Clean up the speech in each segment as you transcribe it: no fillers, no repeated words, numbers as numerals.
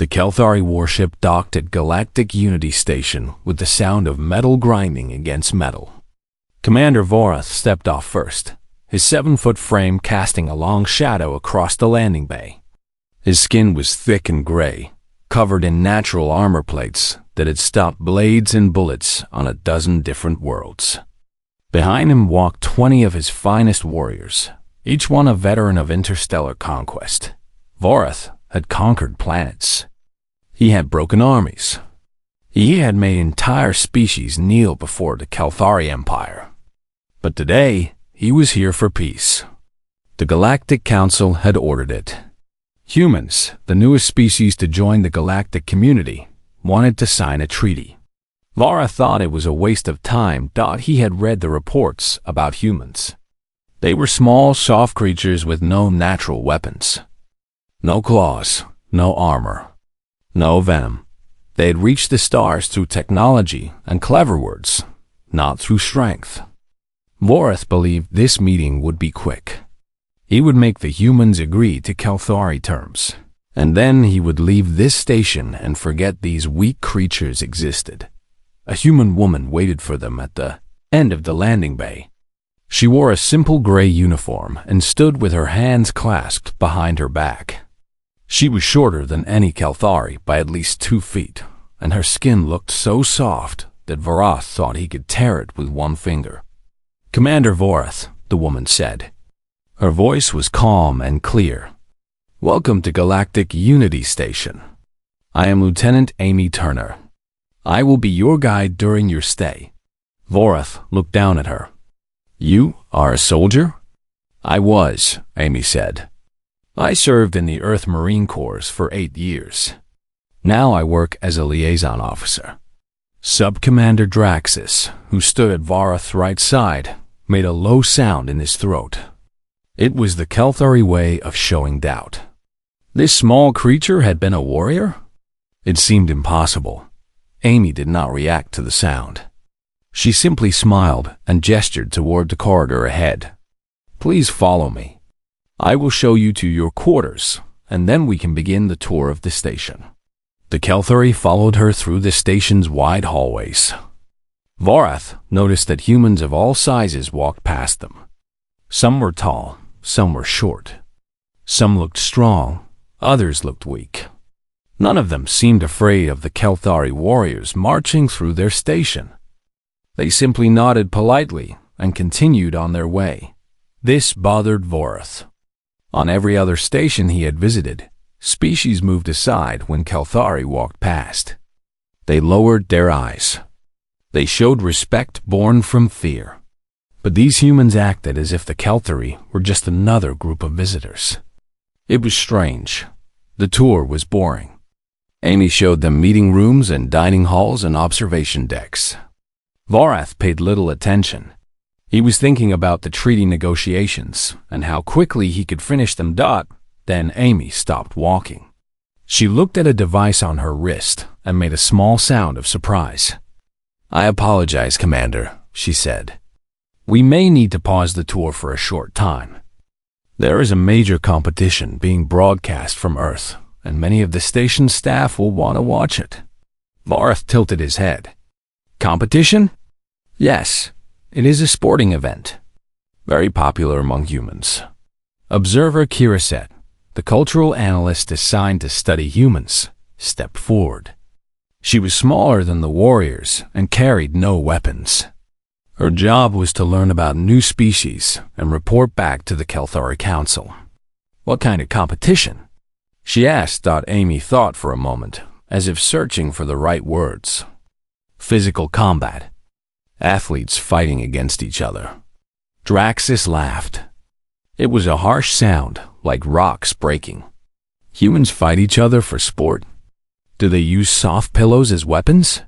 The Kelthari warship docked at Galactic Unity Station with the sound of metal grinding against metal. Commander Vorath stepped off first, his 7-foot frame casting a long shadow across the landing bay. His skin was thick and gray, covered in natural armor plates that had stopped blades and bullets on a dozen different worlds. Behind him walked 20 of his finest warriors, each one a veteran of interstellar conquest. Vorath had conquered planets. He had broken armies. He had made entire species kneel before the Kelthari Empire. But today, he was here for peace. The Galactic Council had ordered it. Humans, the newest species to join the galactic community, wanted to sign a treaty. Vorath thought it was a waste of time. He had read the reports about humans. They were small, soft creatures with no natural weapons. No claws, no armor, no venom. They had reached the stars through technology and clever words, not through strength. Vorath believed this meeting would be quick. He would make the humans agree to Kelthari terms, and then he would leave this station and forget these weak creatures existed. A human woman waited for them at the end of the landing bay. She wore a simple gray uniform and stood with her hands clasped behind her back. She was shorter than any Kelthari by at least 2 feet, and her skin looked so soft that Vorath thought he could tear it with one finger. "Commander Vorath," the woman said. Her voice was calm and clear. "Welcome to Galactic Unity Station. I am Lieutenant Amy Turner. I will be your guide during your stay." Vorath looked down at her. "You are a soldier?" "I was," Amy said. "I served in the Earth Marine Corps for 8 years. Now I work as a liaison officer." Sub-Commander Draxus, who stood at Vorath's right side, made a low sound in his throat. It was the Kelthari way of showing doubt. This small creature had been a warrior? It seemed impossible. Amy did not react to the sound. She simply smiled and gestured toward the corridor ahead. "Please follow me. I will show you to your quarters, and then we can begin the tour of the station." The Kelthari followed her through the station's wide hallways. Vorath noticed that humans of all sizes walked past them. Some were tall, some were short. Some looked strong, others looked weak. None of them seemed afraid of the Kelthari warriors marching through their station. They simply nodded politely and continued on their way. This bothered Vorath. On every other station he had visited, species moved aside when Kelthari walked past. They lowered their eyes. They showed respect born from fear. But these humans acted as if the Kelthari were just another group of visitors. It was strange. The tour was boring. Amy showed them meeting rooms and dining halls and observation decks. Vorath paid little attention. He was thinking about the treaty negotiations and how quickly he could finish them. Then Amy stopped walking. She looked at a device on her wrist and made a small sound of surprise. "I apologize, Commander," she said. "We may need to pause the tour for a short time. There is a major competition being broadcast from Earth, and many of the station staff will want to watch it." Vorath tilted his head. "Competition?" "Yes. It is a sporting event. Very popular among humans." Observer Kiraset, the cultural analyst assigned to study humans, stepped forward. She was smaller than the warriors and carried no weapons. Her job was to learn about new species and report back to the Kelthari Council. "What kind of competition?" she asked. Amy thought for a moment, as if searching for the right words. "Physical combat. Athletes fighting against each other." Draxus laughed. It was a harsh sound, like rocks breaking. "Humans fight each other for sport? Do they use soft pillows as weapons?"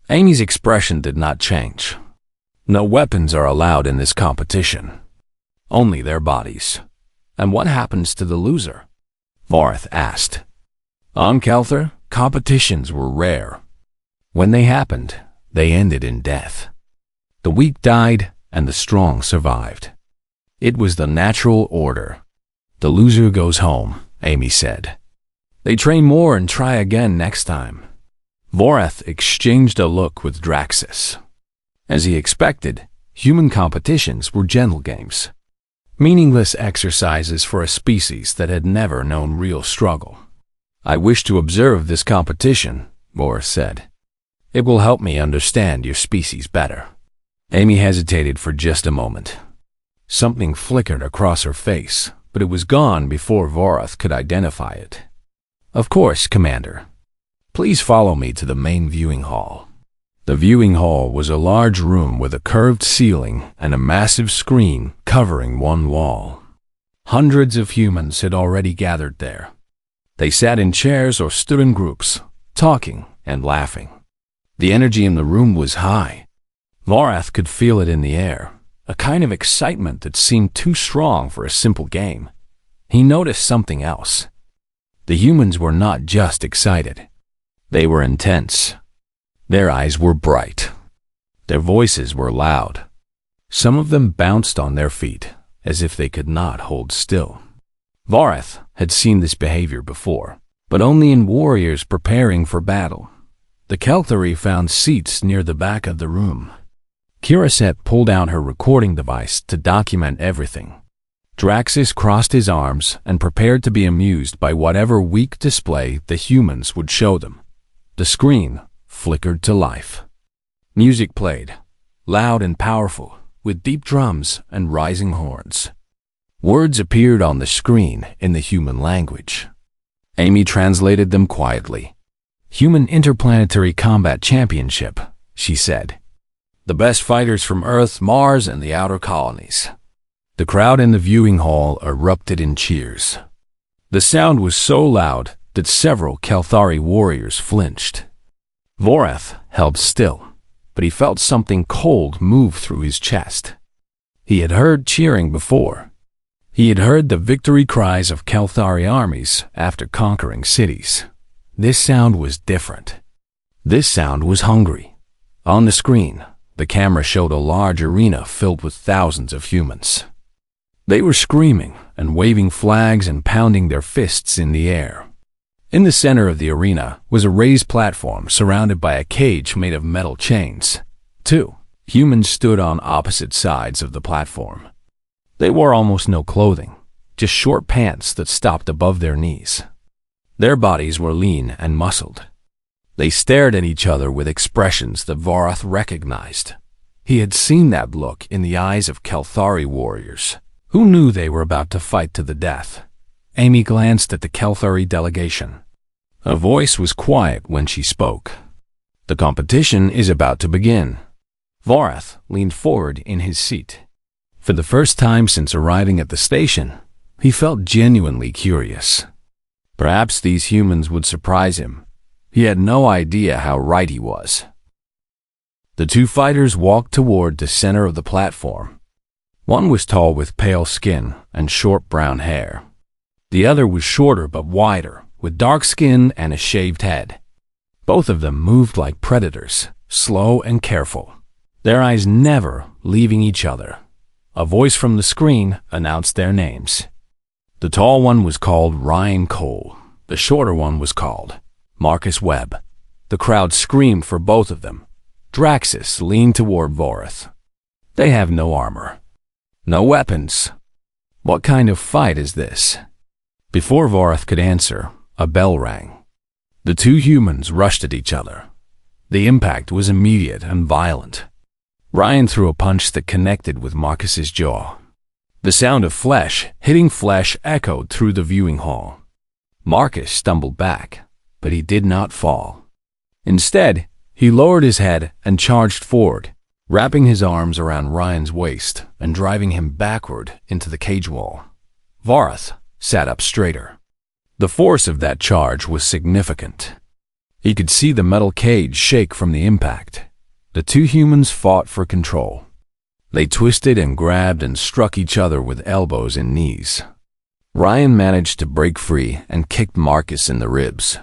Amy's expression did not change. "No weapons are allowed in this competition. Only their bodies." "And what happens to the loser?" Vorath asked. On Kelthar, competitions were rare. When they happened, they ended in death. The weak died and the strong survived. It was the natural order. "The loser goes home," Amy said. They train more and try again next time. Vorath exchanged a look with Draxus. As he expected, human competitions were gentle games. Meaningless exercises for a species that had never known real struggle. "I wish to observe this competition," Vorath said. "It will help me understand your species better." Amy hesitated for just a moment. Something flickered across her face, but it was gone before Vorath could identify it. "Of course, Commander. Please follow me to the main viewing hall." The viewing hall was a large room with a curved ceiling and a massive screen covering one wall. Hundreds of humans had already gathered there. They sat in chairs or stood in groups, talking and laughing. The energy in the room was high. Vorath could feel it in the air, a kind of excitement that seemed too strong for a simple game. He noticed something else. The humans were not just excited. They were intense. Their eyes were bright. Their voices were loud. Some of them bounced on their feet, as if they could not hold still. Vorath had seen this behavior before, but only in warriors preparing for battle. The Kelthari found seats near the back of the room. Kiraset pulled out her recording device to document everything. Draxus crossed his arms and prepared to be amused by whatever weak display the humans would show them. The screen flickered to life. Music played, loud and powerful, with deep drums and rising horns. Words appeared on the screen in the human language. Amy translated them quietly. "Human Interplanetary Combat Championship," she said. "The best fighters from Earth, Mars, and the outer colonies." The crowd in the viewing hall erupted in cheers. The sound was so loud that several Kelthari warriors flinched. Vorath held still, but he felt something cold move through his chest. He had heard cheering before. He had heard the victory cries of Kelthari armies after conquering cities. This sound was different. This sound was hungry. On the screen, the camera showed a large arena filled with thousands of humans. They were screaming and waving flags and pounding their fists in the air. In the center of the arena was a raised platform surrounded by a cage made of metal chains. 2 humans stood on opposite sides of the platform. They wore almost no clothing, just short pants that stopped above their knees. Their bodies were lean and muscled. They stared at each other with expressions that Vorath recognized. He had seen that look in the eyes of Kelthari warriors, who knew they were about to fight to the death. Amy glanced at the Kelthari delegation. Her voice was quiet when she spoke. "The competition is about to begin." Vorath leaned forward in his seat. For the first time since arriving at the station, he felt genuinely curious. Perhaps these humans would surprise him. He had no idea how right he was. The 2 fighters walked toward the center of the platform. One was tall with pale skin and short brown hair. The other was shorter but wider, with dark skin and a shaved head. Both of them moved like predators, slow and careful, their eyes never leaving each other. A voice from the screen announced their names. The tall one was called Ryan Cole. The shorter one was called Marcus Webb. The crowd screamed for both of them. Draxus leaned toward Vorath. "They have no armor. No weapons. What kind of fight is this?" Before Vorath could answer, a bell rang. The 2 humans rushed at each other. The impact was immediate and violent. Ryan threw a punch that connected with Marcus's jaw. The sound of flesh hitting flesh echoed through the viewing hall. Marcus stumbled back, but he did not fall. Instead, he lowered his head and charged forward, wrapping his arms around Ryan's waist and driving him backward into the cage wall. Vorath sat up straighter. The force of that charge was significant. He could see the metal cage shake from the impact. The 2 humans fought for control. They twisted and grabbed and struck each other with elbows and knees. Ryan managed to break free and kicked Marcus in the ribs.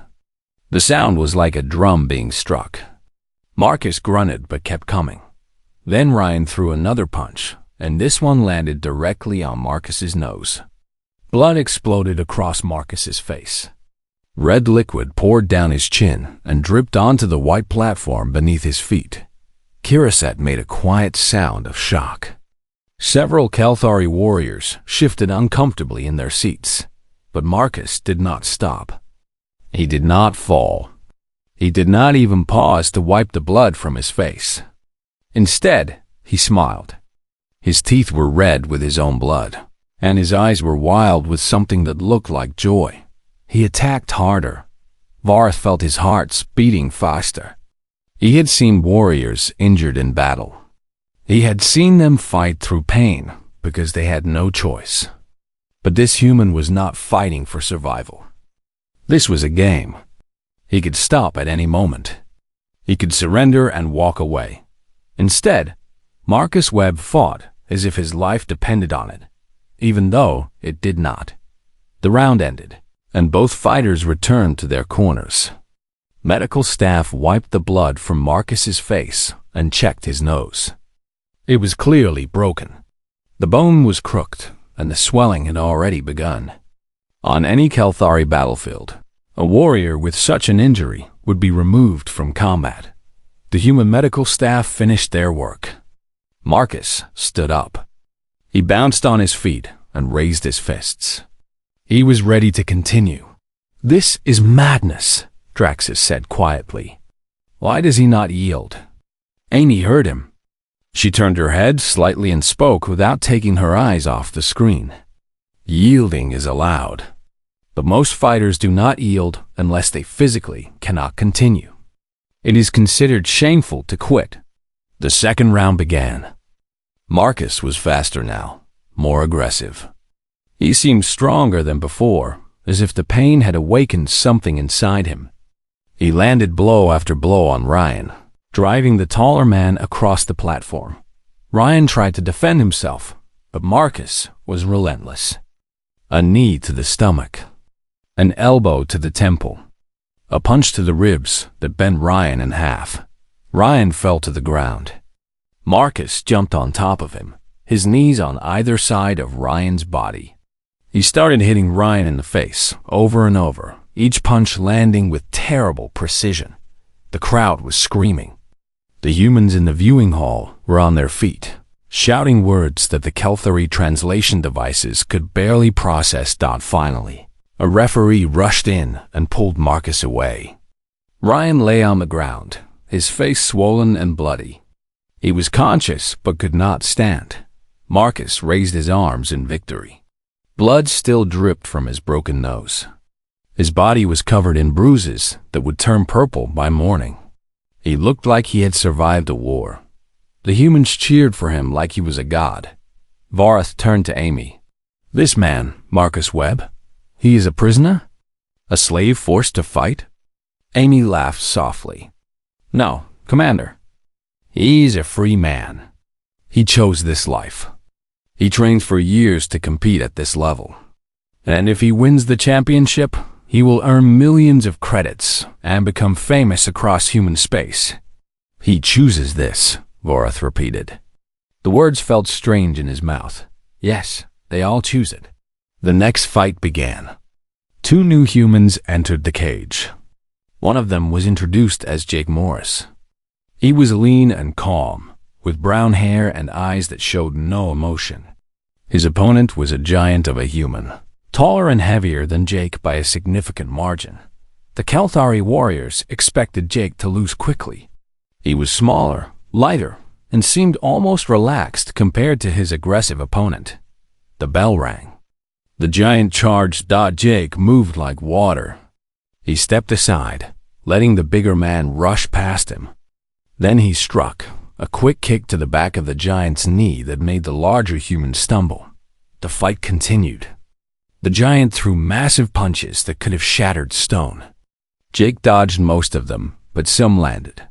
The sound was like a drum being struck. Marcus grunted but kept coming. Then Ryan threw another punch, and this one landed directly on Marcus's nose. Blood exploded across Marcus's face. Red liquid poured down his chin and dripped onto the white platform beneath his feet. Kiraset made a quiet sound of shock. Several Kelthari warriors shifted uncomfortably in their seats, but Marcus did not stop. He did not fall. He did not even pause to wipe the blood from his face. Instead, he smiled. His teeth were red with his own blood, and his eyes were wild with something that looked like joy. He attacked harder. Varth felt his heart beating faster. He had seen warriors injured in battle. He had seen them fight through pain because they had no choice. But this human was not fighting for survival. This was a game. He could stop at any moment. He could surrender and walk away. Instead, Marcus Webb fought as if his life depended on it, even though it did not. The round ended, and both fighters returned to their corners. Medical staff wiped the blood from Marcus's face and checked his nose. It was clearly broken. The bone was crooked, and the swelling had already begun. On any Kelthari battlefield, a warrior with such an injury would be removed from combat. The human medical staff finished their work. Marcus stood up. He bounced on his feet and raised his fists. He was ready to continue. "This is madness," Draxus said quietly. "Why does he not yield?" Amy heard him. She turned her head slightly and spoke without taking her eyes off the screen. "Yielding is allowed, but most fighters do not yield unless they physically cannot continue. It is considered shameful to quit." The second round began. Marcus was faster now, more aggressive. He seemed stronger than before, as if the pain had awakened something inside him. He landed blow after blow on Ryan, driving the taller man across the platform. Ryan tried to defend himself, but Marcus was relentless. A knee to the stomach, an elbow to the temple, a punch to the ribs that bent Ryan in half. Ryan fell to the ground. Marcus jumped on top of him, his knees on either side of Ryan's body. He started hitting Ryan in the face over and over, each punch landing with terrible precision. The crowd was screaming. The humans in the viewing hall were on their feet, shouting words that the Kelthari translation devices could barely process. Finally, a referee rushed in and pulled Marcus away. Ryan lay on the ground, his face swollen and bloody. He was conscious but could not stand. Marcus raised his arms in victory. Blood still dripped from his broken nose. His body was covered in bruises that would turn purple by morning. He looked like he had survived a war. The humans cheered for him like he was a god. Varth turned to Amy. "This man, Marcus Webb, he is a prisoner? A slave forced to fight?" Amy laughed softly. "No, Commander. He's a free man. He chose this life. He trained for years to compete at this level. And if he wins the championship, he will earn millions of credits and become famous across human space. He chooses this," Vorath repeated. The words felt strange in his mouth. Yes, they all choose it. The next fight began. Two new humans entered the cage. One of them was introduced as Jake Morris. He was lean and calm, with brown hair and eyes that showed no emotion. His opponent was a giant of a human, taller and heavier than Jake by a significant margin. The Kelthari warriors expected Jake to lose quickly. He was smaller, lighter, and seemed almost relaxed compared to his aggressive opponent. The bell rang. The giant charged. Jake moved like water. He stepped aside, letting the bigger man rush past him. Then he struck, a quick kick to the back of the giant's knee that made the larger human stumble. The fight continued. The giant threw massive punches that could have shattered stone. Jake dodged most of them, but some landed.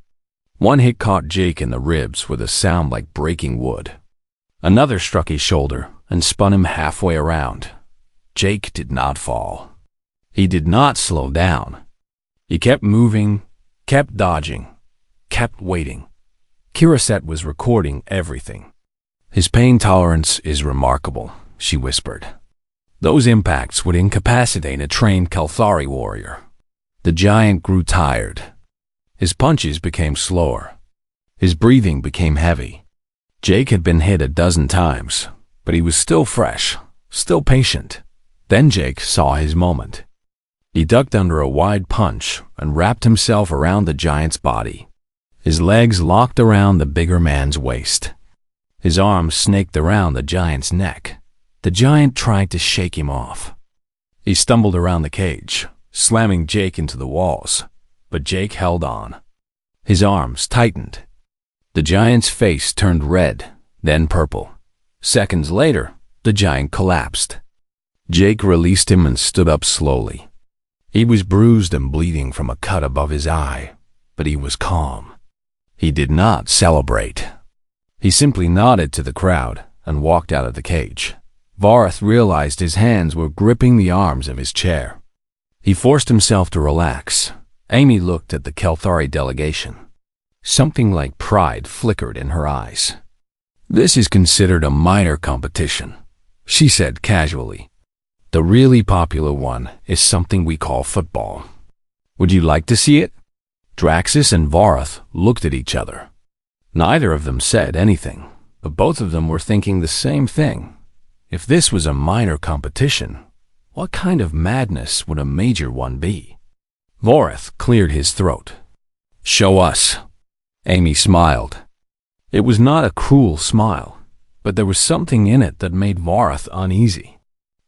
One hit caught Jake in the ribs with a sound like breaking wood. Another struck his shoulder and spun him halfway around. Jake did not fall. He did not slow down. He kept moving, kept dodging, kept waiting. Kiraset was recording everything. "His pain tolerance is remarkable," she whispered. "Those impacts would incapacitate a trained Kelthari warrior, The giant grew tired. His punches became slower. His breathing became heavy. Jake had been hit a dozen times, but he was still fresh, still patient. Then Jake saw his moment. He ducked under a wide punch and wrapped himself around the giant's body. His legs locked around the bigger man's waist. His arms snaked around the giant's neck. The giant tried to shake him off. He stumbled around the cage, slamming Jake into the walls, but Jake held on. His arms tightened. The giant's face turned red, then purple. Seconds later, the giant collapsed. Jake released him and stood up slowly. He was bruised and bleeding from a cut above his eye, but he was calm. He did not celebrate. He simply nodded to the crowd and walked out of the cage. Vorath realized his hands were gripping the arms of his chair. He forced himself to relax. Amy looked at the Kelthari delegation. Something like pride flickered in her eyes. "This is considered a minor competition," she said casually. "The really popular one is something we call football. Would you like to see it?" Draxus and Vorath looked at each other. Neither of them said anything, but both of them were thinking the same thing. If this was a minor competition, what kind of madness would a major one be? Vorath cleared his throat. "Show us." Amy smiled. It was not a cruel smile, but there was something in it that made Vorath uneasy.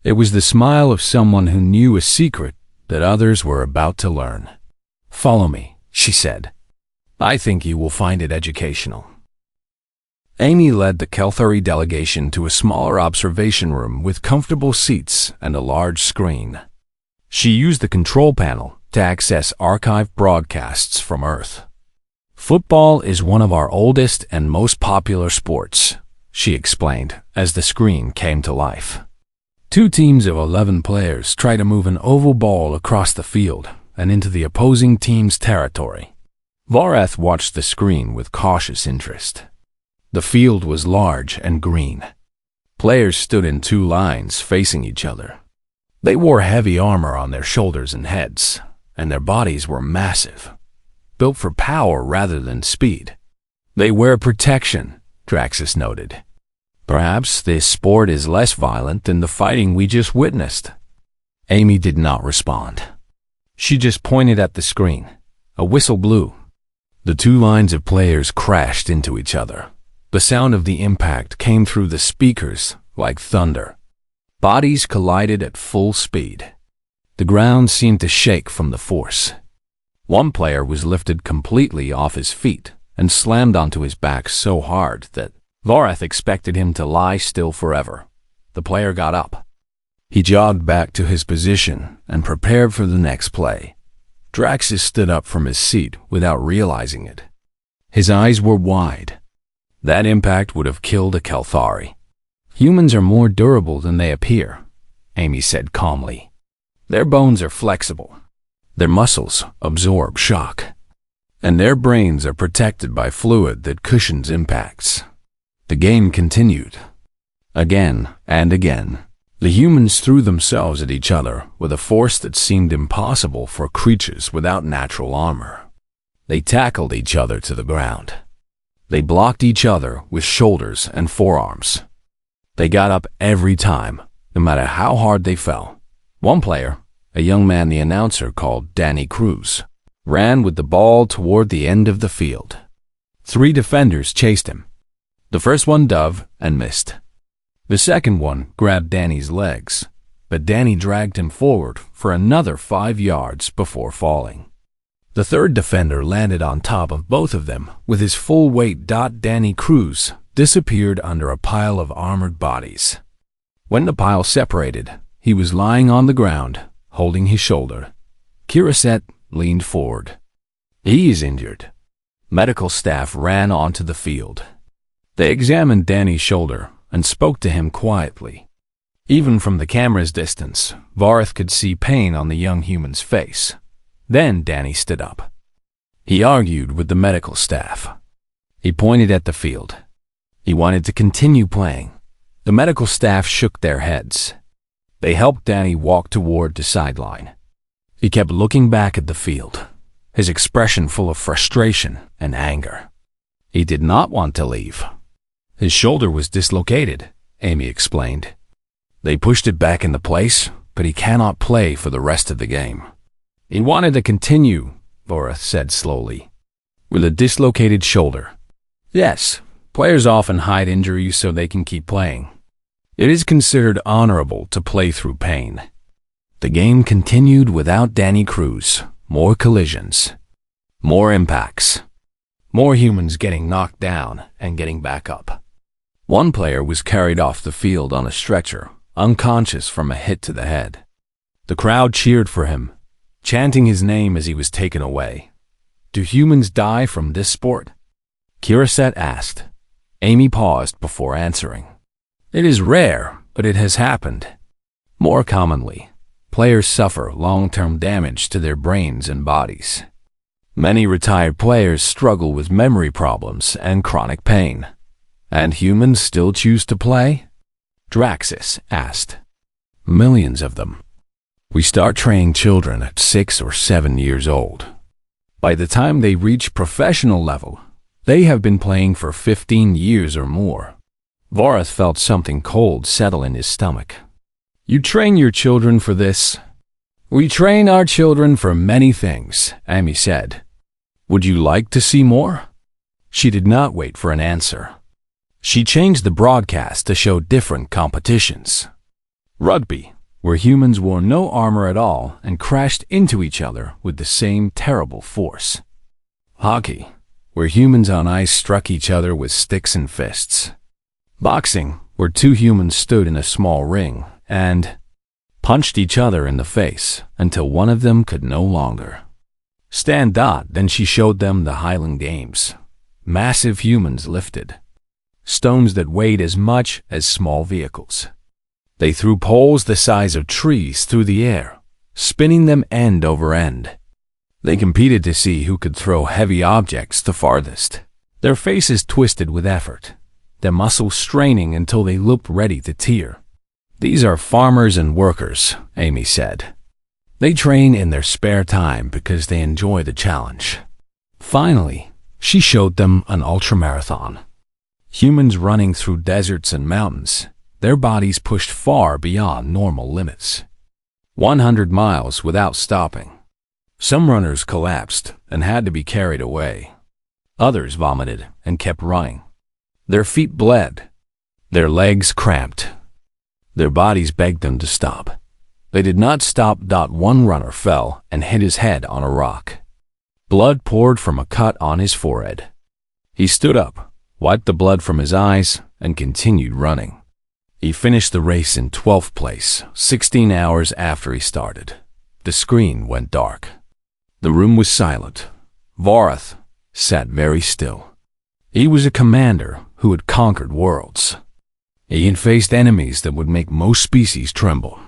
It was the smile of someone who knew a secret that others were about to learn. "Follow me," she said. "I think you will find it educational." Amy led the Kelthari delegation to a smaller observation room with comfortable seats and a large screen. She used the control panel to access archived broadcasts from Earth. "Football is one of our oldest and most popular sports," she explained as the screen came to life. 2 teams of 11 players try to move an oval ball across the field and into the opposing team's territory. Vorath watched the screen with cautious interest. The field was large and green. Players stood in 2 lines facing each other. They wore heavy armor on their shoulders and heads, and their bodies were massive, built for power rather than speed. "They wear protection," Draxus noted. "Perhaps this sport is less violent than the fighting we just witnessed." Amy did not respond. She just pointed at the screen. A whistle blew. The 2 lines of players crashed into each other. The sound of the impact came through the speakers like thunder. Bodies collided at full speed. The ground seemed to shake from the force. One player was lifted completely off his feet and slammed onto his back so hard that Vorath expected him to lie still forever. The player got up. He jogged back to his position and prepared for the next play. Draxus stood up from his seat without realizing it. His eyes were wide. That impact would have killed a Kelthari. "Humans are more durable than they appear," Amy said calmly. "Their bones are flexible. Their muscles absorb shock. And their brains are protected by fluid that cushions impacts." The game continued. Again and again, the humans threw themselves at each other with a force that seemed impossible for creatures without natural armor. They tackled each other to the ground. They blocked each other with shoulders and forearms. They got up every time, no matter how hard they fell. One player, a young man the announcer called Danny Cruz, ran with the ball toward the end of the field. 3 defenders chased him. The first one dove and missed. The second one grabbed Danny's legs, but Danny dragged him forward for another 5 yards before falling. The third defender landed on top of both of them with his full weight. Danny Cruz disappeared under a pile of armored bodies. When the pile separated, he was lying on the ground, holding his shoulder. Kiraset leaned forward. "He is injured." Medical staff ran onto the field. They examined Danny's shoulder and spoke to him quietly. Even from the camera's distance, Vorath could see pain on the young human's face. Then Danny stood up. He argued with the medical staff. He pointed at the field. He wanted to continue playing. The medical staff shook their heads. They helped Danny walk toward the sideline. He kept looking back at the field, his expression full of frustration and anger. He did not want to leave. His shoulder was dislocated, Amy explained. They pushed it back into place, but he cannot play for the rest of the game. He wanted to continue, Vorath said slowly. With a dislocated shoulder. Yes, players often hide injuries so they can keep playing. It is considered honorable to play through pain. The game continued without Danny Cruz. More collisions. More impacts. More humans getting knocked down and getting back up. One player was carried off the field on a stretcher, unconscious from a hit to the head. The crowd cheered for him, chanting his name as he was taken away. Do humans die from this sport? Kiraset asked. Amy paused before answering. It is rare, but it has happened. More commonly, players suffer long-term damage to their brains and bodies. Many retired players struggle with memory problems and chronic pain. And humans still choose to play? Draxus asked. Millions of them. We start training children at 6 or 7 years old. By the time they reach professional level, they have been playing for 15 years or more. Vorath felt something cold settle in his stomach. You train your children for this? We train our children for many things, Amy said. Would you like to see more? She did not wait for an answer. She changed the broadcast to show different competitions. Rugby, where humans wore no armor at all and crashed into each other with the same terrible force. Hockey, where humans on ice struck each other with sticks and fists. Boxing, where 2 humans stood in a small ring and punched each other in the face until one of them could no longer. Then she showed them the Highland Games. Massive humans lifted. Stones that weighed as much as small vehicles. They threw poles the size of trees through the air, spinning them end over end. They competed to see who could throw heavy objects the farthest. Their faces twisted with effort, their muscles straining until they looked ready to tear. These are farmers and workers, Amy said. They train in their spare time because they enjoy the challenge. Finally, she showed them an ultramarathon. Humans running through deserts and mountains, their bodies pushed far beyond normal limits. 100 miles without stopping. Some runners collapsed and had to be carried away. Others vomited and kept running. Their feet bled. Their legs cramped. Their bodies begged them to stop. They did not stop. One runner fell and hit his head on a rock. Blood poured from a cut on his forehead. He stood up, wiped the blood from his eyes, and continued running. He finished the race in 12th place, 16 hours after he started. The screen went dark. The room was silent. Vorath sat very still. He was a commander who had conquered worlds. He had faced enemies that would make most species tremble.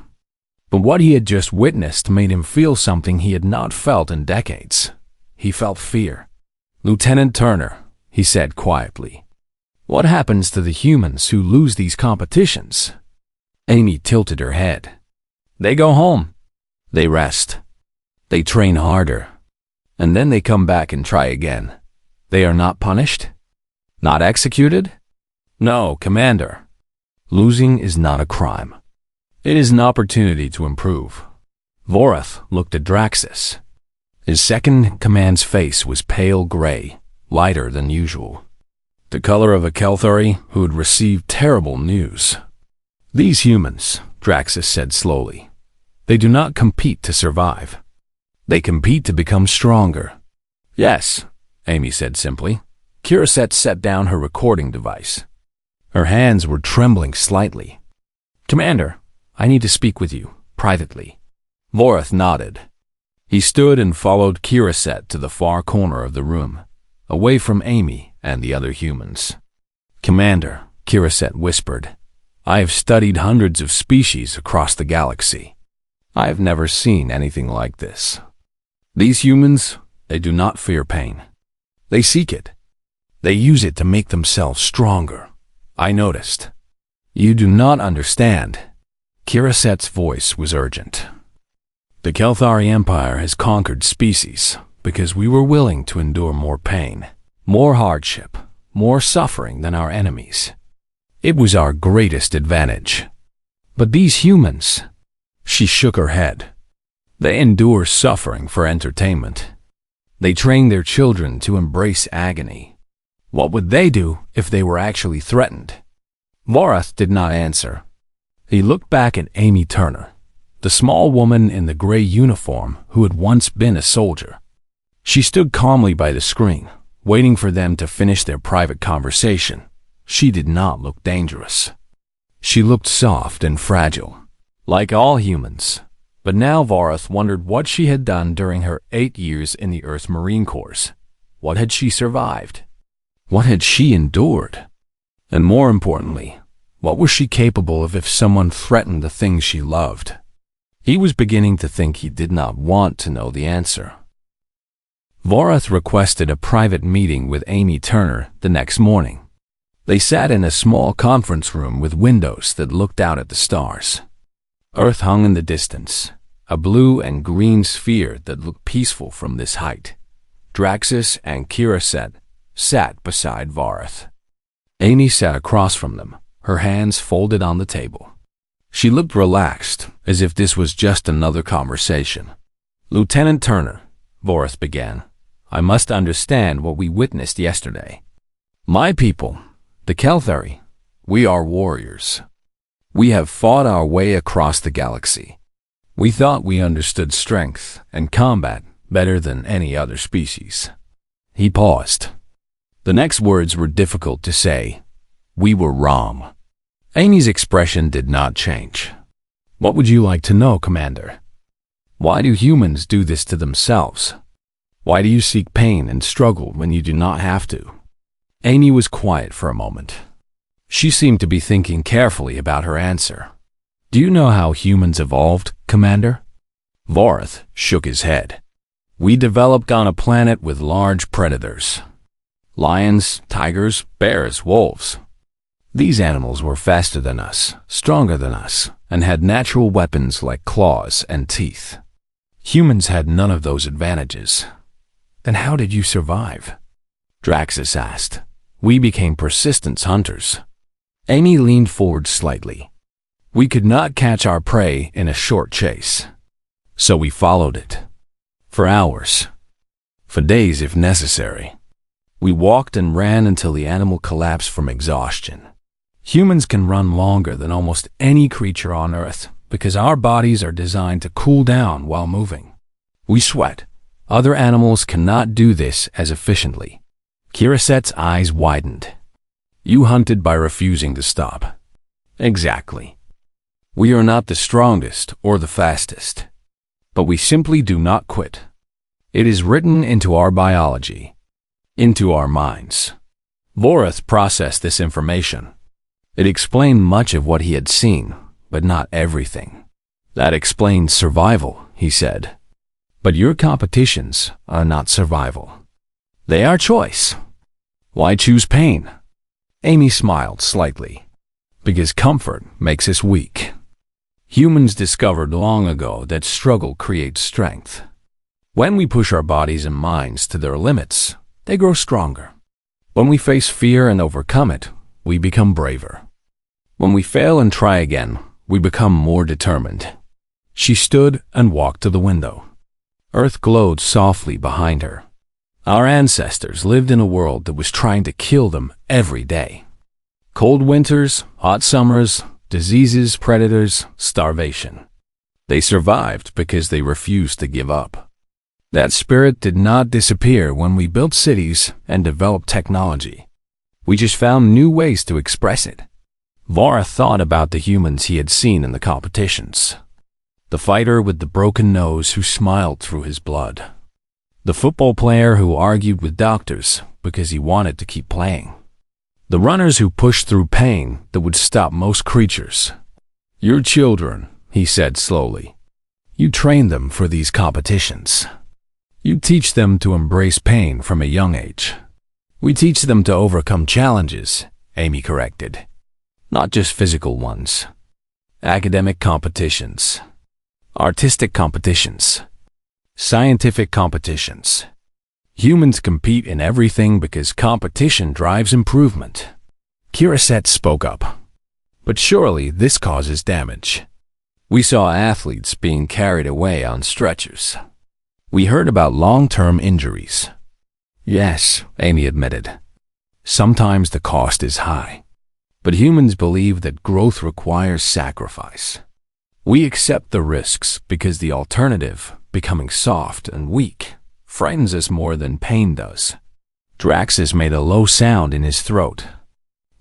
But what he had just witnessed made him feel something he had not felt in decades. He felt fear. Lieutenant Turner, he said quietly. What happens to the humans who lose these competitions? Amy tilted her head. They go home. They rest. They train harder. And then they come back and try again. They are not punished? Not executed? No, Commander. Losing is not a crime. It is an opportunity to improve. Vorath looked at Draxus. His second-in-command's face was pale gray, lighter than usual. The color of a Kelthari who had received terrible news. These humans, Draxus said slowly, they do not compete to survive. They compete to become stronger. Yes, Amy said simply. Kiraset set down her recording device. Her hands were trembling slightly. Commander, I need to speak with you, privately. Vorath nodded. He stood and followed Kiraset to the far corner of the room, away from Amy and the other humans. Commander, Kiraset whispered, I have studied hundreds of species across the galaxy. I have never seen anything like this. These humans, they do not fear pain. They seek it. They use it to make themselves stronger. I noticed. You do not understand. Kiraset's voice was urgent. The Kelthari Empire has conquered species because we were willing to endure more pain, more hardship, more suffering than our enemies. It was our greatest advantage. But these humans, she shook her head. They endure suffering for entertainment. They train their children to embrace agony. What would they do if they were actually threatened? Vorath did not answer. He looked back at Amy Turner, the small woman in the gray uniform who had once been a soldier. She stood calmly by the screen, waiting for them to finish their private conversation. She did not look dangerous. She looked soft and fragile, like all humans. But now Vorath wondered what she had done during her 8 years in the Earth Marine Corps. What had she survived? What had she endured? And more importantly, what was she capable of if someone threatened the things she loved? He was beginning to think he did not want to know the answer. Vorath requested a private meeting with Amy Turner the next morning. They sat in a small conference room with windows that looked out at the stars. Earth hung in the distance, a blue and green sphere that looked peaceful from this height. Draxus and Kiraset sat beside Vorath. Amy sat across from them, her hands folded on the table. She looked relaxed, as if this was just another conversation. "Lieutenant Turner," Vorath began, "I must understand what we witnessed yesterday. My people, the Kelthari, we are warriors. We have fought our way across the galaxy. We thought we understood strength and combat better than any other species." He paused. The next words were difficult to say. "We were wrong." Amy's expression did not change. "What would you like to know, Commander? Why do humans do this to themselves? Why do you seek pain and struggle when you do not have to?" Amy was quiet for a moment. She seemed to be thinking carefully about her answer. "Do you know how humans evolved, Commander?" Vorath shook his head. "We developed on a planet with large predators. Lions, tigers, bears, wolves. These animals were faster than us, stronger than us, and had natural weapons like claws and teeth. Humans had none of those advantages. Then how did you survive?" Draxus asked. "We became persistent hunters." Amy leaned forward slightly. "We could not catch our prey in a short chase. So we followed it. For hours. For days if necessary. We walked and ran until the animal collapsed from exhaustion. Humans can run longer than almost any creature on Earth because our bodies are designed to cool down while moving. We sweat. Other animals cannot do this as efficiently." Kiraset's eyes widened. "You hunted by refusing to stop." "Exactly. We are not the strongest or the fastest, but we simply do not quit. It is written into our biology, into our minds." Vorath processed this information. It explained much of what he had seen, but not everything. "That explains survival," he said. "But your competitions are not survival. They are choice. Why choose pain?" Amy smiled slightly. "Because comfort makes us weak. Humans discovered long ago that struggle creates strength. When we push our bodies and minds to their limits, they grow stronger. When we face fear and overcome it, we become braver. When we fail and try again, we become more determined." She stood and walked to the window. Earth glowed softly behind her. Our ancestors lived in a world that was trying to kill them every day. Cold winters, hot summers, diseases, predators, starvation. They survived because they refused to give up. That spirit did not disappear when we built cities and developed technology. We just found new ways to express it. Vorath thought about the humans he had seen in the competitions. The fighter with the broken nose who smiled through his blood. The football player who argued with doctors because he wanted to keep playing. The runners who pushed through pain that would stop most creatures. "Your children," he said slowly. "You train them for these competitions. You teach them to embrace pain from a young age. We teach them to overcome challenges," Amy corrected. "Not just physical ones. Academic competitions. Artistic competitions. Scientific competitions. Humans compete in everything because competition drives improvement. Kirasette spoke up. But surely this causes damage. We saw athletes being carried away on stretchers. We heard about long-term injuries. Yes, Amy admitted. Sometimes the cost is high. But humans believe that growth requires sacrifice. We accept the risks because the alternative, becoming soft and weak, frightens us more than pain does. Draxus made a low sound in his throat.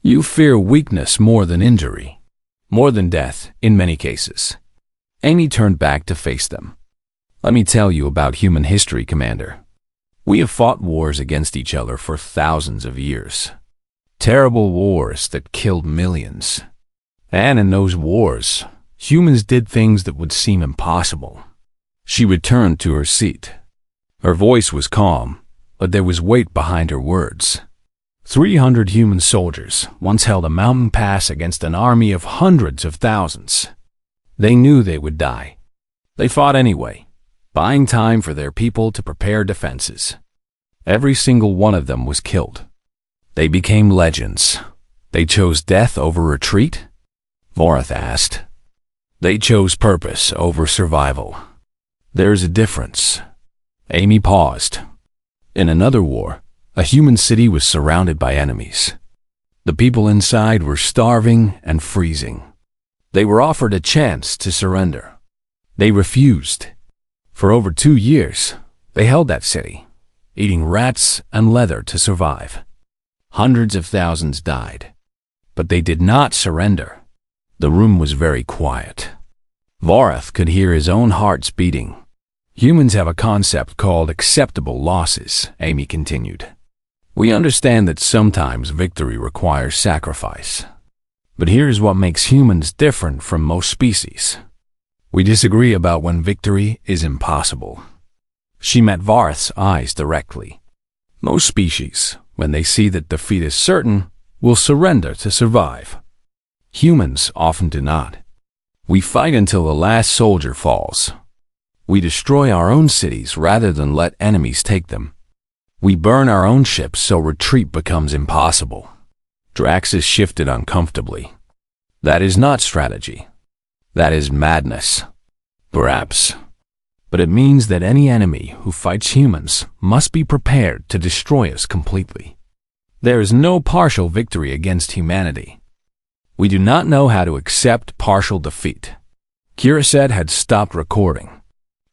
You fear weakness more than injury, more than death in many cases. Amy turned back to face them. Let me tell you about human history, Commander. We have fought wars against each other for thousands of years. Terrible wars that killed millions. And in those wars, humans did things that would seem impossible. She returned to her seat. Her voice was calm, but there was weight behind her words. 300 human soldiers once held a mountain pass against an army of hundreds of thousands. They knew they would die. They fought anyway, buying time for their people to prepare defenses. Every single one of them was killed. They became legends. They chose death over retreat? Vorath asked. They chose purpose over survival. There's a difference. Amy paused. In another war, a human city was surrounded by enemies. The people inside were starving and freezing. They were offered a chance to surrender. They refused. For over 2 years, they held that city, eating rats and leather to survive. Hundreds of thousands died. But they did not surrender. The room was very quiet. Vorath could hear his own hearts beating. Humans have a concept called acceptable losses, Amy continued. We understand that sometimes victory requires sacrifice. But here's what makes humans different from most species. We disagree about when victory is impossible. She met Vorath's eyes directly. Most species, when they see that defeat is certain, will surrender to survive. Humans often do not. We fight until the last soldier falls. We destroy our own cities rather than let enemies take them. We burn our own ships so retreat becomes impossible. Draxus shifted uncomfortably. That is not strategy. That is madness. Perhaps. But it means that any enemy who fights humans must be prepared to destroy us completely. There is no partial victory against humanity. We do not know how to accept partial defeat. Kirasette had stopped recording.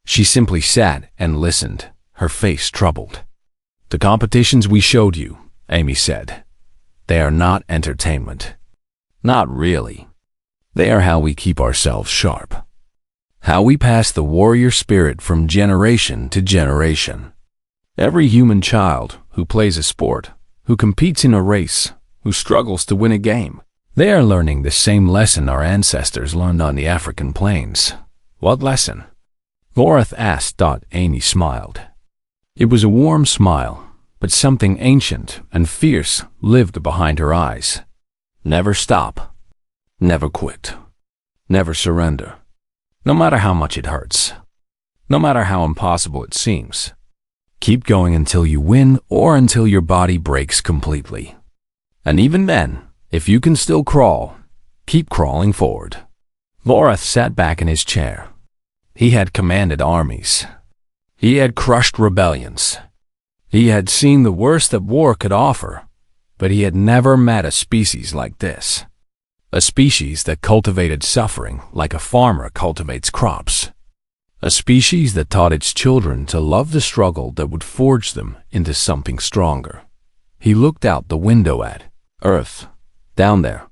She simply sat and listened, her face troubled. The competitions we showed you, Amy said. They are not entertainment. Not really. They are how we keep ourselves sharp. How we pass the warrior spirit from generation to generation. Every human child who plays a sport, who competes in a race, who struggles to win a game, they are learning the same lesson our ancestors learned on the African plains. What lesson? Vorath asked. Amy smiled. It was a warm smile, but something ancient and fierce lived behind her eyes. Never stop. Never quit. Never surrender. No matter how much it hurts. No matter how impossible it seems. Keep going until you win or until your body breaks completely. And even then, if you can still crawl, keep crawling forward. Vorath sat back in his chair. He had commanded armies. He had crushed rebellions. He had seen the worst that war could offer, but he had never met a species like this. A species that cultivated suffering like a farmer cultivates crops. A species that taught its children to love the struggle that would forge them into something stronger. He looked out the window at Earth, down there.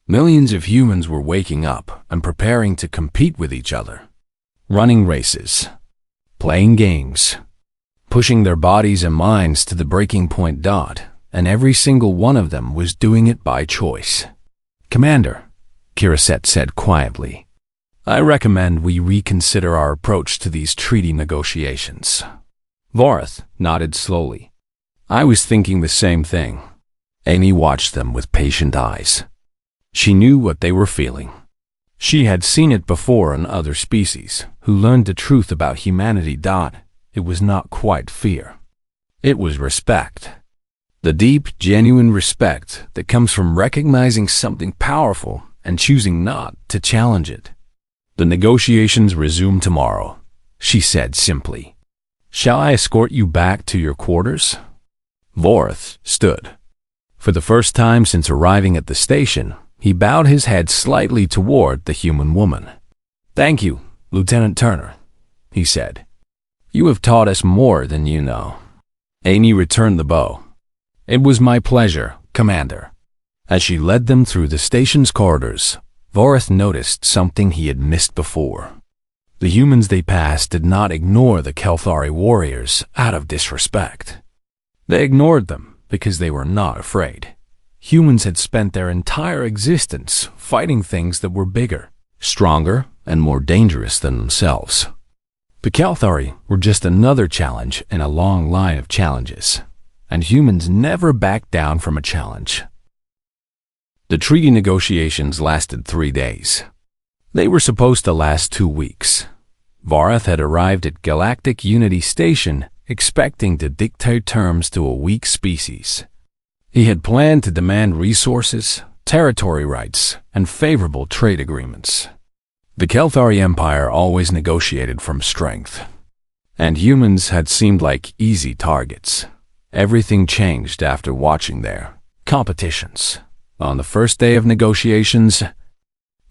Millions of humans were waking up and preparing to compete with each other. Running races, playing games, pushing their bodies and minds to the breaking point. And every single one of them was doing it by choice. Commander, Kirasette said quietly, I recommend we reconsider our approach to these treaty negotiations. Vorath nodded slowly. I was thinking the same thing. Amy watched them with patient eyes. She knew what they were feeling. She had seen it before in other species who learned the truth about humanity. It was not quite fear. It was respect. The deep, genuine respect that comes from recognizing something powerful and choosing not to challenge it. "The negotiations resume tomorrow," she said simply. "Shall I escort you back to your quarters?" Vorath stood. For the first time since arriving at the station, he bowed his head slightly toward the human woman. "Thank you, Lieutenant Turner," he said. "You have taught us more than you know." Amy returned the bow. "It was my pleasure, Commander." As she led them through the station's corridors, Vorath noticed something he had missed before. The humans they passed did not ignore the Kelthari warriors out of disrespect. They ignored them because they were not afraid. Humans had spent their entire existence fighting things that were bigger, stronger, and more dangerous than themselves. The Kelthari were just another challenge in a long line of challenges, and humans never backed down from a challenge. The treaty negotiations lasted 3 days. They were supposed to last 2 weeks. Vorath had arrived at Galactic Unity Station expecting to dictate terms to a weak species. He had planned to demand resources, territory rights, and favorable trade agreements. The Kelthari Empire always negotiated from strength, and humans had seemed like easy targets. Everything changed after watching their competitions. On the first day of negotiations,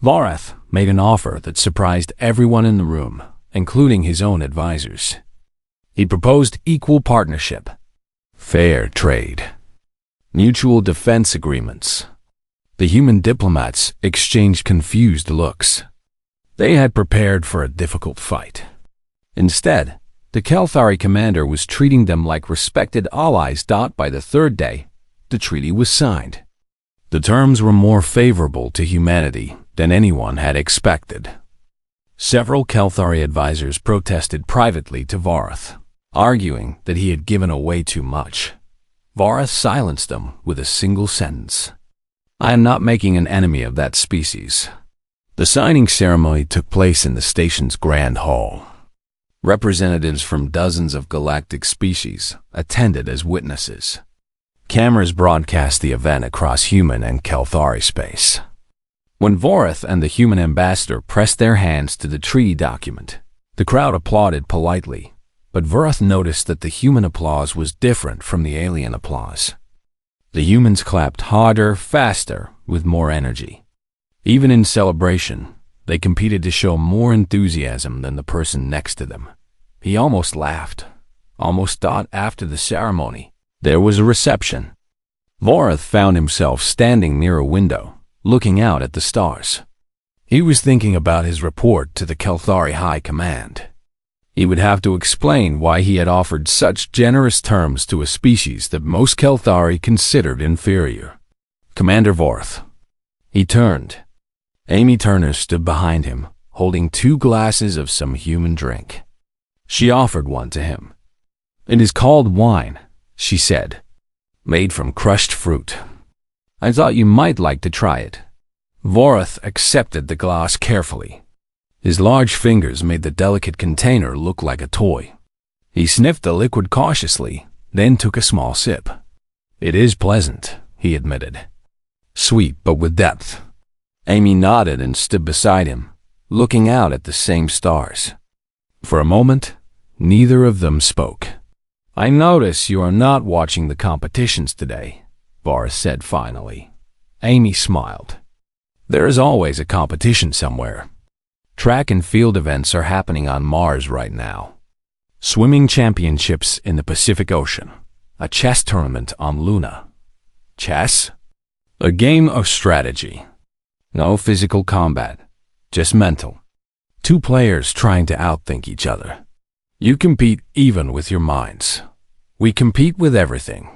Vorath made an offer that surprised everyone in the room, including his own advisors. He proposed equal partnership, fair trade, mutual defense agreements. The human diplomats exchanged confused looks. They had prepared for a difficult fight. Instead, the Kelthari commander was treating them like respected allies. By the third day, the treaty was signed. The terms were more favorable to humanity than anyone had expected. Several Kelthari advisors protested privately to Vorath, arguing that he had given away too much. Vorath silenced them with a single sentence. "I am not making an enemy of that species." The signing ceremony took place in the station's Grand Hall. Representatives from dozens of galactic species attended as witnesses. Cameras broadcast the event across human and Kelthari space. When Vorath and the human ambassador pressed their hands to the treaty document, the crowd applauded politely, but Vorath noticed that the human applause was different from the alien applause. The humans clapped harder, faster, with more energy. Even in celebration, they competed to show more enthusiasm than the person next to them. He almost laughed, almost thought after the ceremony there was a reception. Vorath found himself standing near a window, looking out at the stars. He was thinking about his report to the Kelthari High Command. He would have to explain why he had offered such generous terms to a species that most Kelthari considered inferior. "Commander Vorath." He turned. Amy Turner stood behind him, holding 2 glasses of some human drink. She offered one to him. "It is called wine," she said, "made from crushed fruit. I thought you might like to try it." Vorath accepted the glass carefully. His large fingers made the delicate container look like a toy. He sniffed the liquid cautiously, then took a small sip. "It is pleasant," he admitted. "Sweet, but with depth." Amy nodded and stood beside him, looking out at the same stars. For a moment, neither of them spoke. "I notice you are not watching the competitions today," Vorath said finally. Amy smiled. "There is always a competition somewhere. Track and field events are happening on Mars right now. Swimming championships in the Pacific Ocean. A chess tournament on Luna." Chess? A game of strategy. No physical combat, just mental. 2 players trying to outthink each other. You compete even with your minds. We compete with everything.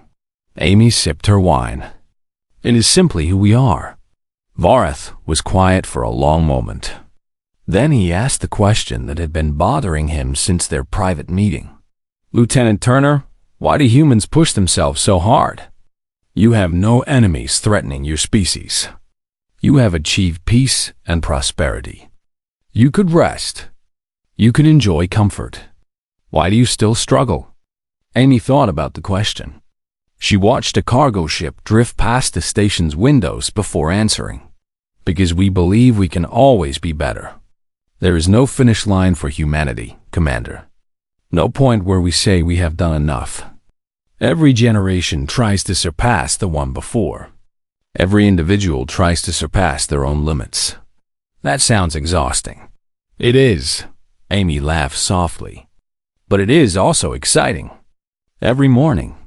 Amy sipped her wine. It is simply who we are. Vorath was quiet for a long moment. Then he asked the question that had been bothering him since their private meeting. "Lieutenant Turner, why do humans push themselves so hard? You have no enemies threatening your species." You have achieved peace and prosperity. You could rest. You could enjoy comfort. Why do you still struggle? Amy thought about the question. She watched a cargo ship drift past the station's windows before answering. Because we believe we can always be better. There is no finish line for humanity, Commander. No point where we say we have done enough. Every generation tries to surpass the one before. Every individual tries to surpass their own limits. That sounds exhausting. It is. Amy laughed softly. But it is also exciting. Every morning,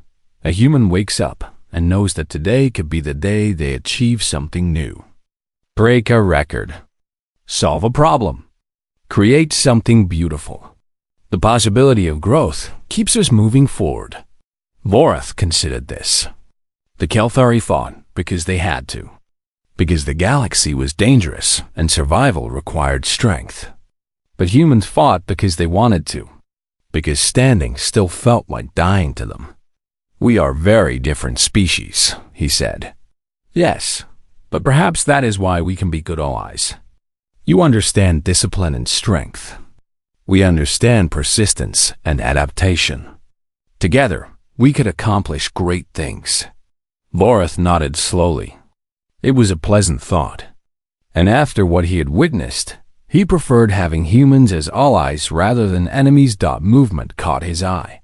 a human wakes up and knows that today could be the day they achieve something new. Break a record. Solve a problem. Create something beautiful. The possibility of growth keeps us moving forward. Vorath considered this. The Kelthari fought because they had to. Because the galaxy was dangerous and survival required strength. But humans fought because they wanted to. Because standing still felt like dying to them. We are very different species, he said. Yes, but perhaps that is why we can be good allies. You understand discipline and strength. We understand persistence and adaptation. Together, we could accomplish great things. Vorath nodded slowly. It was a pleasant thought. And after what he had witnessed, he preferred having humans as allies rather than enemies. Movement caught his eye.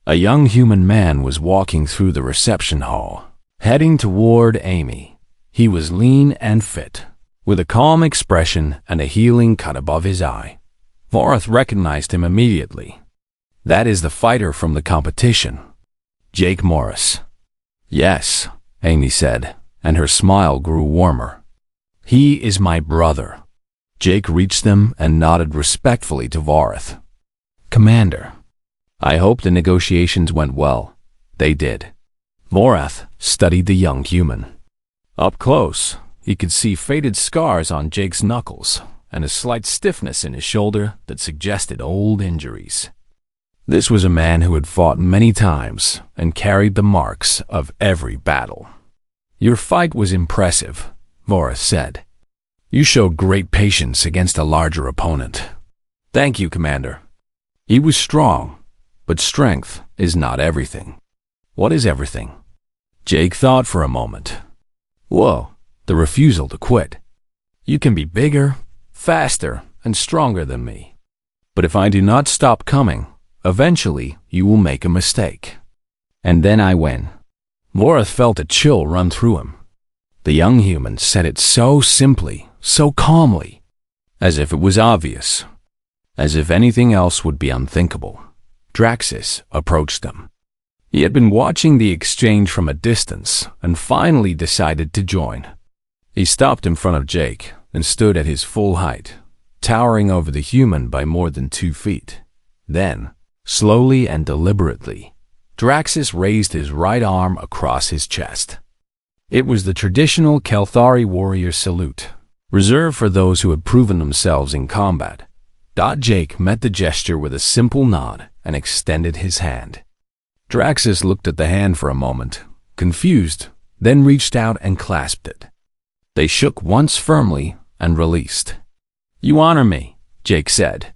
A young human man was walking through the reception hall, heading toward Amy. He was lean and fit, with a calm expression and a healing cut above his eye. Vorath recognized him immediately. That is the fighter from the competition, Jake Morris. Yes, Amy said, and her smile grew warmer. He is my brother. Jake reached them and nodded respectfully to Vorath. Commander, I hope the negotiations went well. They did. Vorath studied the young human. Up close, he could see faded scars on Jake's knuckles and a slight stiffness in his shoulder that suggested old injuries. This was a man who had fought many times and carried the marks of every battle. Your fight was impressive, Vorath said. You showed great patience against a larger opponent. Thank you, Commander. He was strong, but strength is not everything. What is everything? Jake thought for a moment. Whoa, the refusal to quit. You can be bigger, faster, and stronger than me. But if I do not stop coming, eventually you will make a mistake. And then I win. Vorath felt a chill run through him. The young human said it so simply, so calmly, as if it was obvious, as if anything else would be unthinkable. Draxus approached them. He had been watching the exchange from a distance and finally decided to join. He stopped in front of Jake and stood at his full height, towering over the human by more than 2 feet. Then, slowly and deliberately, Draxus raised his right arm across his chest. It was the traditional Kelthari warrior salute, reserved for those who had proven themselves in combat. Jake met the gesture with a simple nod and extended his hand. Draxus looked at the hand for a moment, confused, then reached out and clasped it. They shook once firmly and released. You honor me, Jake said.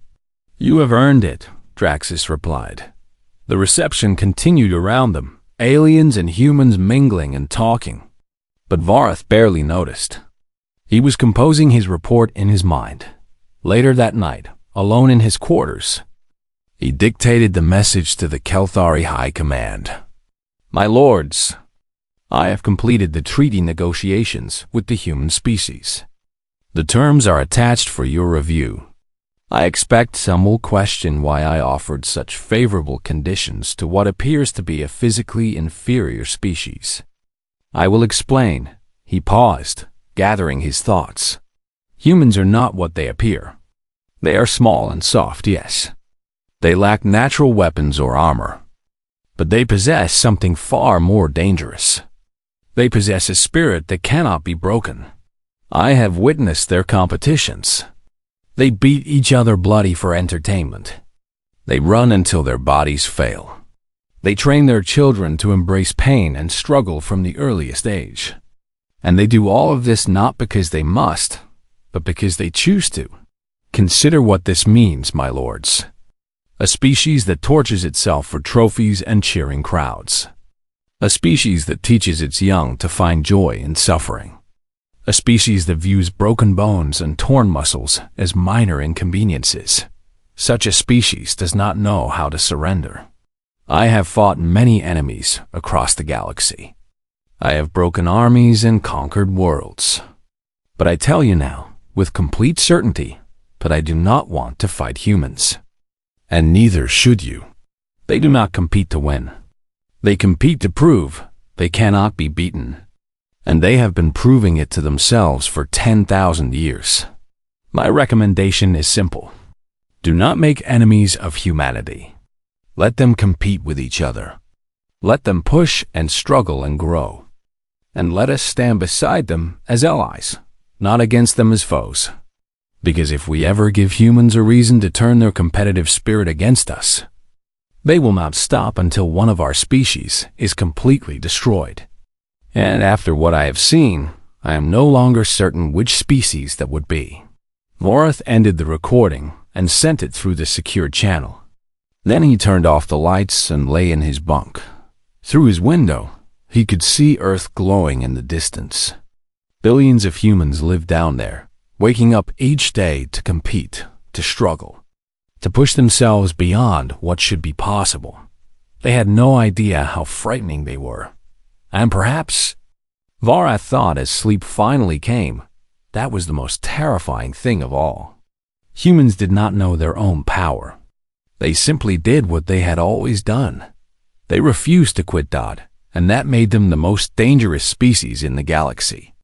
You have earned it, Draxus replied. The reception continued around them, aliens and humans mingling and talking. But Vorath barely noticed. He was composing his report in his mind. Later that night, alone in his quarters, he dictated the message to the Kelthari High Command. My lords, I have completed the treaty negotiations with the human species. The terms are attached for your review. I expect some will question why I offered such favorable conditions to what appears to be a physically inferior species. I will explain. He paused, gathering his thoughts. Humans are not what they appear. They are small and soft, yes. They lack natural weapons or armor. But they possess something far more dangerous. They possess a spirit that cannot be broken. I have witnessed their competitions. They beat each other bloody for entertainment. They run until their bodies fail. They train their children to embrace pain and struggle from the earliest age. And they do all of this not because they must, but because they choose to. Consider what this means, my lords. A species that tortures itself for trophies and cheering crowds. A species that teaches its young to find joy in suffering. A species that views broken bones and torn muscles as minor inconveniences. Such a species does not know how to surrender. I have fought many enemies across the galaxy. I have broken armies and conquered worlds. But I tell you now, with complete certainty, that I do not want to fight humans. And neither should you. They do not compete to win. They compete to prove they cannot be beaten. And they have been proving it to themselves for 10,000 years. My recommendation is simple. Do not make enemies of humanity. Let them compete with each other. Let them push and struggle and grow. And let us stand beside them as allies, not against them as foes. Because if we ever give humans a reason to turn their competitive spirit against us, they will not stop until one of our species is completely destroyed. And after what I have seen, I am no longer certain which species that would be. Vorath ended the recording and sent it through the secured channel. Then he turned off the lights and lay in his bunk. Through his window, he could see Earth glowing in the distance. Billions of humans lived down there, waking up each day to compete, to struggle, to push themselves beyond what should be possible. They had no idea how frightening they were. And perhaps, Vorath thought as sleep finally came, that was the most terrifying thing of all. Humans did not know their own power. They simply did what they had always done. They refused to quit Dodd, and that made them the most dangerous species in the galaxy.